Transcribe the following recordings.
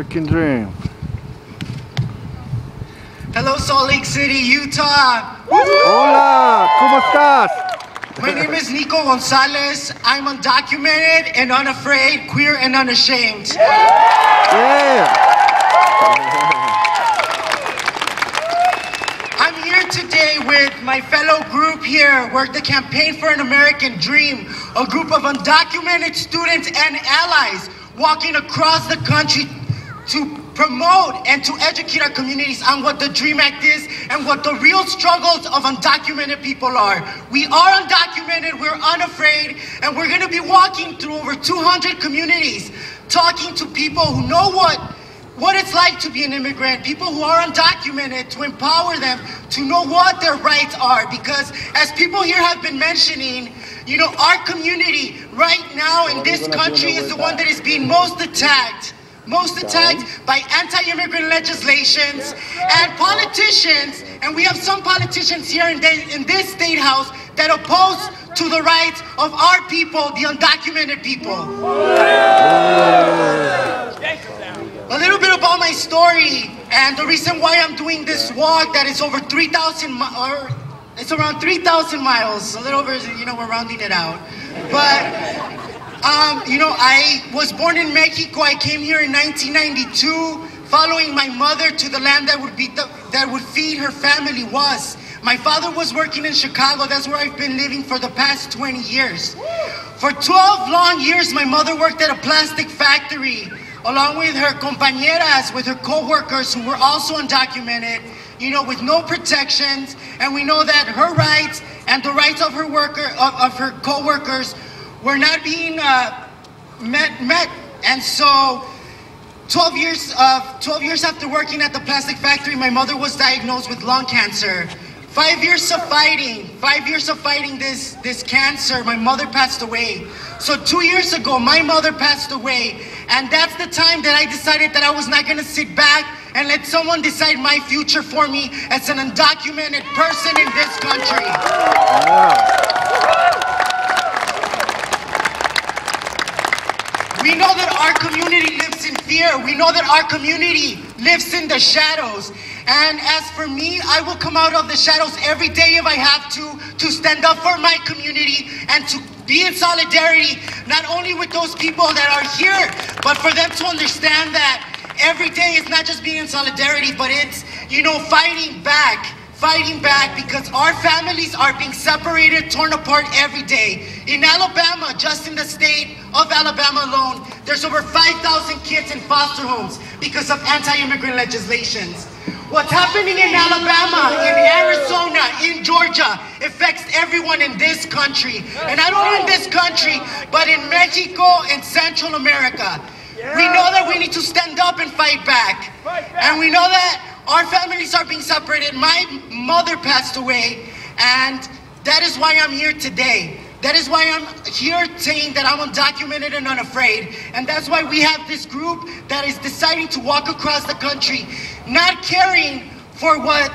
American Dream. Hello, Salt Lake City, Utah. Hola, ¿cómo estás? My name is Nico Gonzalez. I'm undocumented and unafraid, queer and unashamed. Yeah. I'm here today with my fellow group here. We're the Campaign for an American Dream, a group of undocumented students and allies walking across the country to promote and to educate our communities on what the DREAM Act is and what the real struggles of undocumented people are. We are undocumented, we're unafraid, and we're gonna be walking through over 200 communities, talking to people who know what it's like to be an immigrant, people who are undocumented, to empower them to know what their rights are. Because as people here have been mentioning, you know, our community right now in this country is the one that is being most attacked by anti-immigrant legislations and politicians, and we have some politicians here in this state house that oppose to the rights of our people, the undocumented people. A little bit about my story and the reason why I'm doing this walk that is over 3,000 or it's around 3,000 miles, a little over, you know, we're rounding it out. But you know, I was born in Mexico. I came here in 1992, following my mother to the land that would feed her family was. My father was working in Chicago. That's where I've been living for the past 20 years. For 12 long years, my mother worked at a plastic factory, along with her compañeras, with her co-workers who were also undocumented, you know, with no protections. And we know that her rights and the rights of her co-workers were not being met. And so 12 years after working at the plastic factory, my mother was diagnosed with lung cancer. 5 years of fighting this cancer, my mother passed away. So 2 years ago, my mother passed away. And that's the time that I decided that I was not gonna sit back and let someone decide my future for me as an undocumented person in this country. We know that our community lives in fear. We know that our community lives in the shadows. And as for me, I will come out of the shadows every day if I have to stand up for my community and to be in solidarity, not only with those people that are here, but for them to understand that every day is not just being in solidarity, but it's, you know, fighting back, because our families are being separated, torn apart every day. In Alabama, just in the state of Alabama alone, there's over 5,000 kids in foster homes because of anti-immigrant legislations. What's happening in Alabama, in Arizona, in Georgia, affects everyone in this country. And not only in this country, but in Mexico and Central America. We know that we need to stand up and fight back. And we know that our families are being separated. My mother passed away, and that is why I'm here today. That is why I'm here saying that I'm undocumented and unafraid. And that's why we have this group that is deciding to walk across the country, not caring for what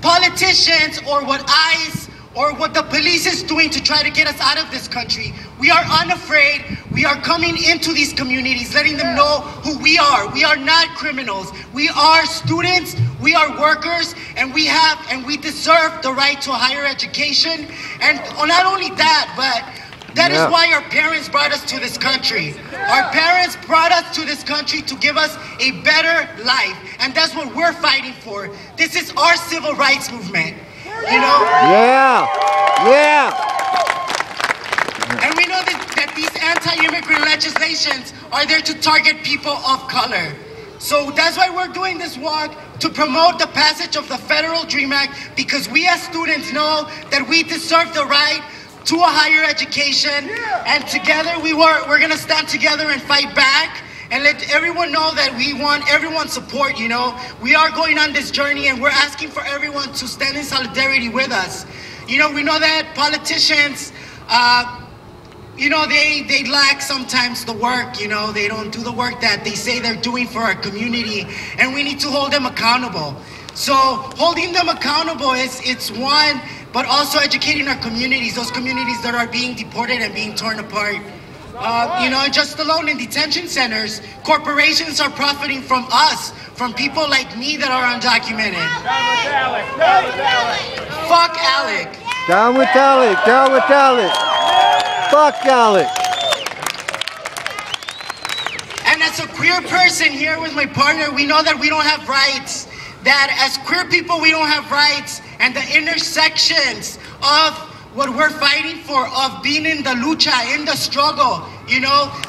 politicians or what ICE or what the police is doing to try to get us out of this country. We are unafraid. We are coming into these communities, letting them know who we are. We are not criminals. We are students, we are workers, and we deserve the right to a higher education. And not only that, but that is why our parents brought us to this country. Our parents brought us to this country to give us a better life. And that's what we're fighting for. This is our civil rights movement. You know? Yeah. And we know that these anti-immigrant legislations are there to target people of color. So that's why we're doing this walk, to promote the passage of the Federal DREAM Act, because we as students know that we deserve the right to a higher education. And together we're gonna stand together and fight back and let everyone know that we want everyone's support, you know. We are going on this journey and we're asking for everyone to stand in solidarity with us. You know, we know that politicians, you know, they lack sometimes the work, you know. They don't do the work that they say they're doing for our community, and we need to hold them accountable. So holding them accountable it's one, but also educating our communities, those communities that are being deported and being torn apart. Just alone in detention centers, corporations are profiting from us, from people like me that are undocumented. Fuck Alec. Down with Alec. Down with Alec. Fuck Alec. And as a queer person here with my partner, we know that we don't have rights. That as queer people, we don't have rights. And the intersections of what we're fighting for, of being in the lucha, in the struggle,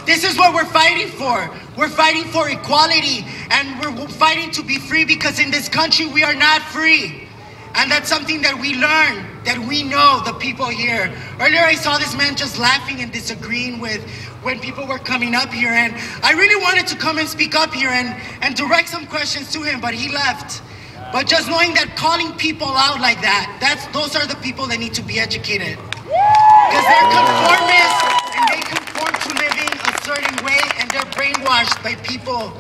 this is what we're fighting for. We're fighting for equality, and we're fighting to be free, because in this country we are not free. And that's something that we learn, that we know, the people here. Earlier I saw this man just laughing and disagreeing with when people were coming up here, and I really wanted to come and speak up here and direct some questions to him, but he left. But just knowing that calling people out like that, those are the people that need to be educated. Because they're conformists, and they conform to living a certain way, and they're brainwashed by people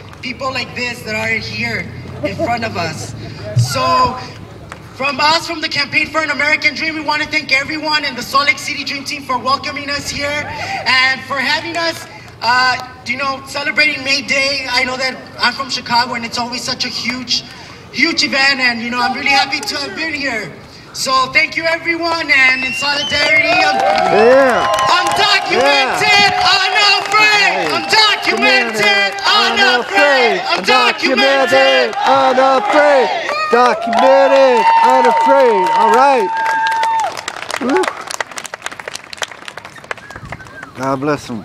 like this that are here in front of us. So from us, from the Campaign for an American Dream, we want to thank everyone in the Salt Lake City Dream Team for welcoming us here and for having us, celebrating May Day. I know that I'm from Chicago, and it's always such a huge event, and I'm really happy to have been here. So thank you everyone, and in solidarity, I'm documented, unafraid. I'm documented, unafraid. I'm documented, unafraid. Documented, unafraid. All right. Woo. God bless them.